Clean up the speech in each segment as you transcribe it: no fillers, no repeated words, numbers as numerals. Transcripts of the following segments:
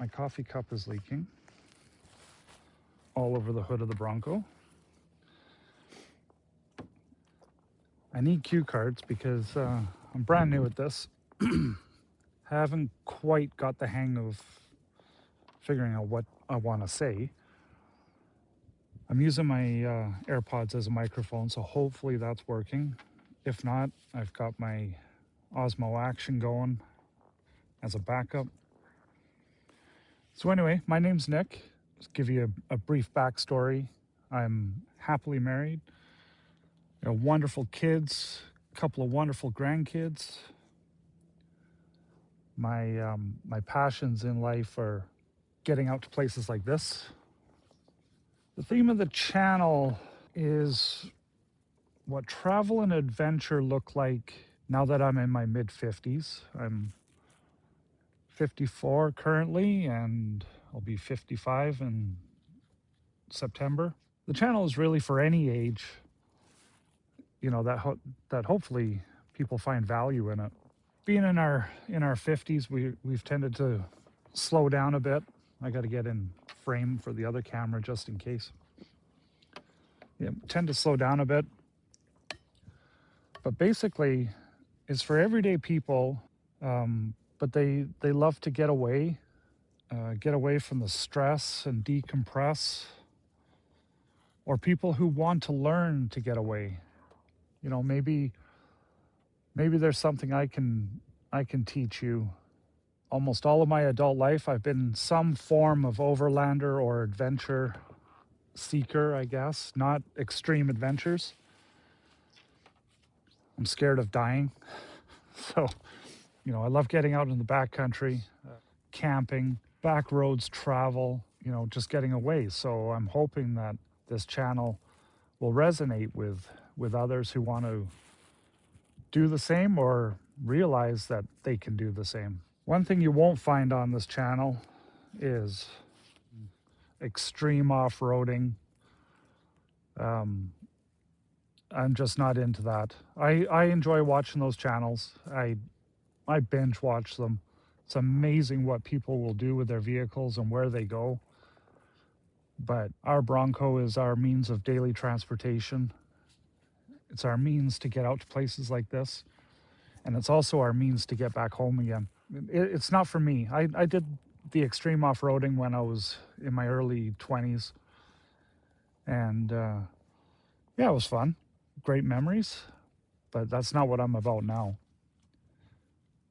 My coffee cup is leaking all over the hood of the Bronco. I need cue cards because I'm brand new at this. Haven't quite got the hang of figuring out what I want to say. I'm using my AirPods as a microphone, so hopefully that's working. If not, I've got my Osmo Action going as a backup. So anyway, my name's Nick. Just give you a brief backstory. I'm happily married. I got wonderful kids, a couple of wonderful grandkids. My passions in life are getting out to places like this. The theme of the channel is what travel and adventure look like now that I'm in my mid-50s. I'm 54 currently, and I'll be 55 in September. The channel is really for any age, you know, that hopefully people find value in it. Being in our 50s, we've tended to slow down a bit. I got to get in frame for the other camera just in case. Yeah, tend to slow down a bit. But basically, it's for everyday people, but they love to get away from the stress and decompress, or people who want to learn to get away. You know, maybe there's something I can teach you. Almost all of my adult life, I've been some form of overlander or adventure seeker, I guess. Not extreme adventures. I'm scared of dying. So, you know, I love getting out in the backcountry, camping, backroads travel, you know, just getting away. So I'm hoping that this channel will resonate with others who want to do the same or realize that they can do the same. One thing you won't find on this channel is extreme off-roading. I'm just not into that. I enjoy watching those channels. I binge watch them. It's amazing what people will do with their vehicles and where they go. But our Bronco is our means of daily transportation. It's our means to get out to places like this. And it's also our means to get back home again. It's not for me. I did the extreme off-roading when I was in my early 20s. And yeah, it was fun. Great memories. But that's not what I'm about now.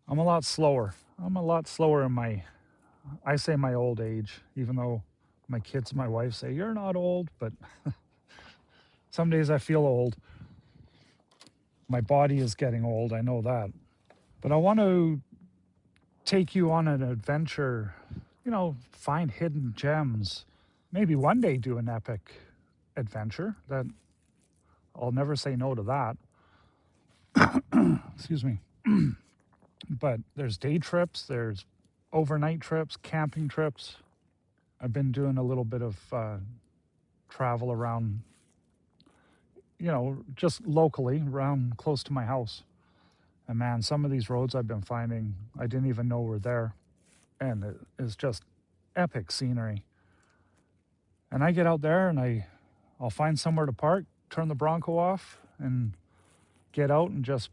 I'm a lot slower. I'm a lot slower in my old age, even though my kids and my wife say, you're not old, but some days I feel old. My body is getting old, I know that. But I want to take you on an adventure, you know, find hidden gems. Maybe one day do an epic adventure. That I'll never say no to that. Excuse me. But there's day trips, there's overnight trips, camping trips. I've been doing a little bit of travel around, you know, just locally, around close to my house. And man, some of these roads I've been finding, I didn't even know were there. And it is just epic scenery. And I get out there and I'll find somewhere to park, turn the Bronco off, and get out and just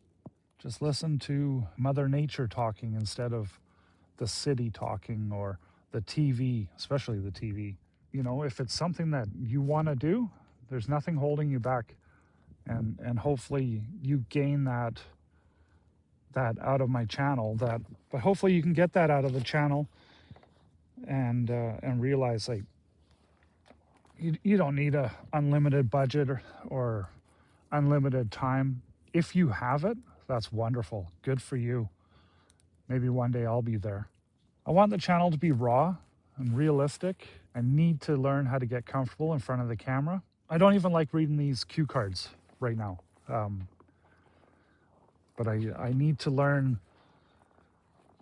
listen to Mother Nature talking instead of the city talking or the TV, especially the TV. You know, if it's something that you want to do, there's nothing holding you back. And hopefully you gain that out of my channel, but hopefully you can get that out of the channel and realize, like, you don't need a unlimited budget or unlimited time. If you have it, that's wonderful. Good for you. Maybe one day I'll be there. I want the channel to be raw and realistic. I need to learn how to get comfortable in front of the camera. I don't even like reading these cue cards right now. But I need to learn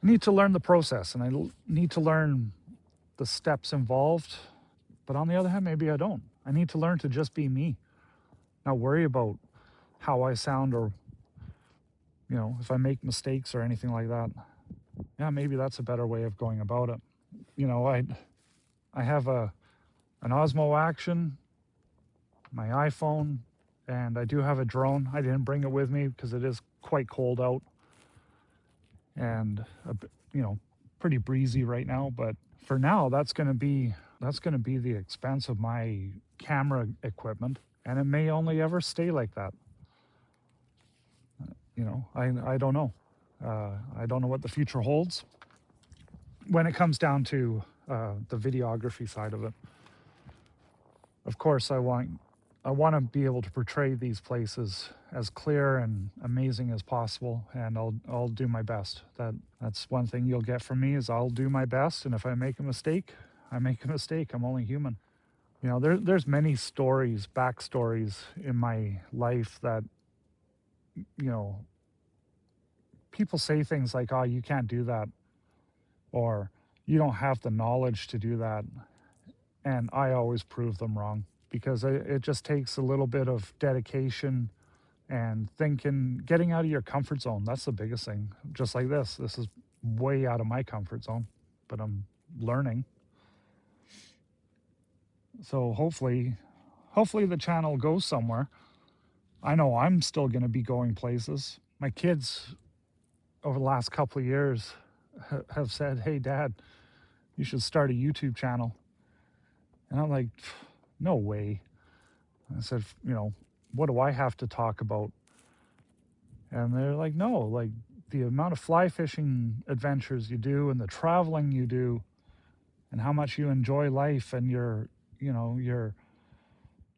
the process, and I need to learn the steps involved. But on the other hand, maybe I don't. I need to learn to just be me. Not worry about how I sound or, you know, if I make mistakes or anything like that. Yeah, maybe that's a better way of going about it. You know, I have an Osmo Action, my iPhone, and I do have a drone. I didn't bring it with me because it is quite cold out and you know, pretty breezy right now. But for now, that's going to be the expense of my camera equipment, and it may only ever stay like that. You know, I don't know. I don't know what the future holds when it comes down to the videography side of it. Of course, I want to be able to portray these places as clear and amazing as possible, and I'll do my best. That's one thing you'll get from me is I'll do my best, and if I make a mistake, I make a mistake. I'm only human. You know, there's many stories, backstories in my life that, you know, people say things like, "Oh, you can't do that," or "You don't have the knowledge to do that," and I always prove them wrong because it just takes a little bit of dedication and thinking, getting out of your comfort zone. That's the biggest thing. Just like this is way out of my comfort zone, but I'm learning. So hopefully the channel goes somewhere. I know I'm still going to be going places. My kids over the last couple of years have said, "Hey Dad, you should start a YouTube channel." And I'm like, no way. I said, you know, what do I have to talk about? And they're like, no, like the amount of fly fishing adventures you do and the traveling you do and how much you enjoy life and your, you know, your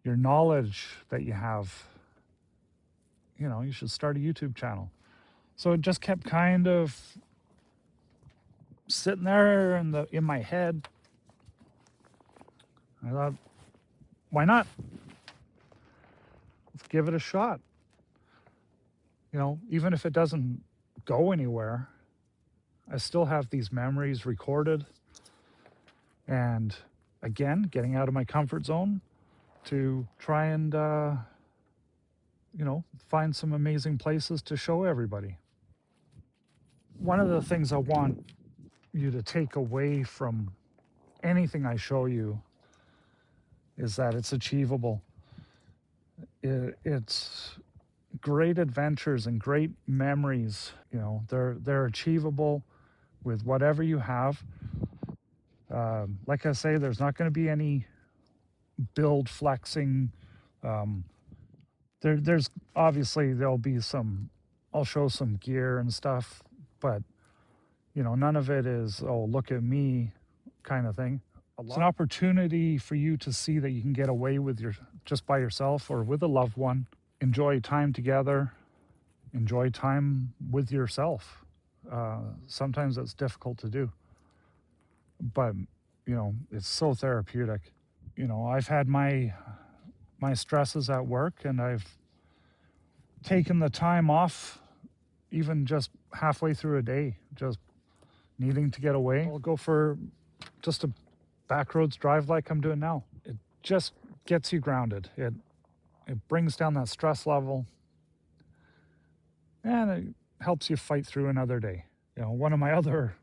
knowledge that you have, you know, you should start a YouTube channel. So it just kept kind of sitting there in my head. I thought, why not? Let's give it a shot. You know, even if it doesn't go anywhere, I still have these memories recorded. And again, getting out of my comfort zone to try and, you know, find some amazing places to show everybody. One of the things I want you to take away from anything I show you is that it's achievable. It's great adventures and great memories. You know, they're achievable with whatever you have. Like I say, there's not going to be any build flexing. There's obviously there'll be some. I'll show some gear and stuff, but you know, none of it is, oh, look at me kind of thing. It's an opportunity for you to see that you can get away with just by yourself or with a loved one. Enjoy time together. Enjoy time with yourself. Sometimes it's difficult to do, but you know, it's so therapeutic. You know, I've had my stresses at work, and I've taken the time off, even just halfway through a day, just needing to get away. I'll go for just a backroads drive like I'm doing now. It just gets you grounded. It brings down that stress level, and it helps you fight through another day. You know, one of my other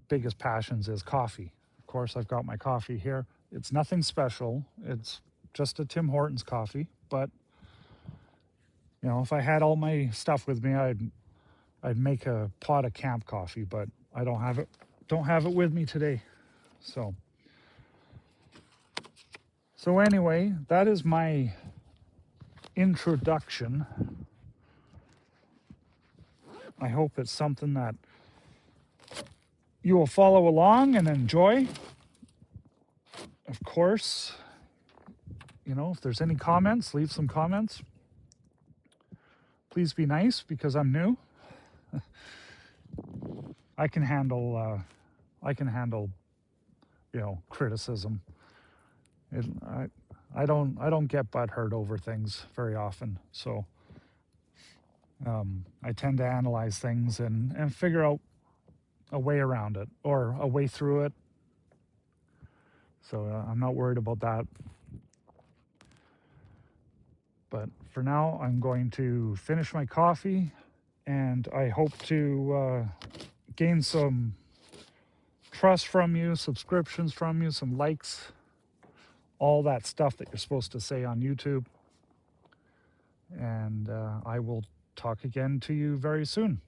biggest passions is coffee. Of course, I've got my coffee here. It's nothing special. It's just a Tim Hortons coffee, but you know, if I had all my stuff with me, I'd make a pot of camp coffee, but I don't have it with me today. So anyway, that is my introduction. I hope it's something that you will follow along and enjoy. Of course, you know, if there's any comments, leave some comments. Please be nice because I'm new. I can handle, you know, criticism. I don't get butthurt over things very often. So I tend to analyze things and figure out a way around it or a way through it. So I'm not worried about that. But for now, I'm going to finish my coffee, and I hope to gain some trust from you, subscriptions from you, some likes, all that stuff that you're supposed to say on YouTube. And I will talk again to you very soon.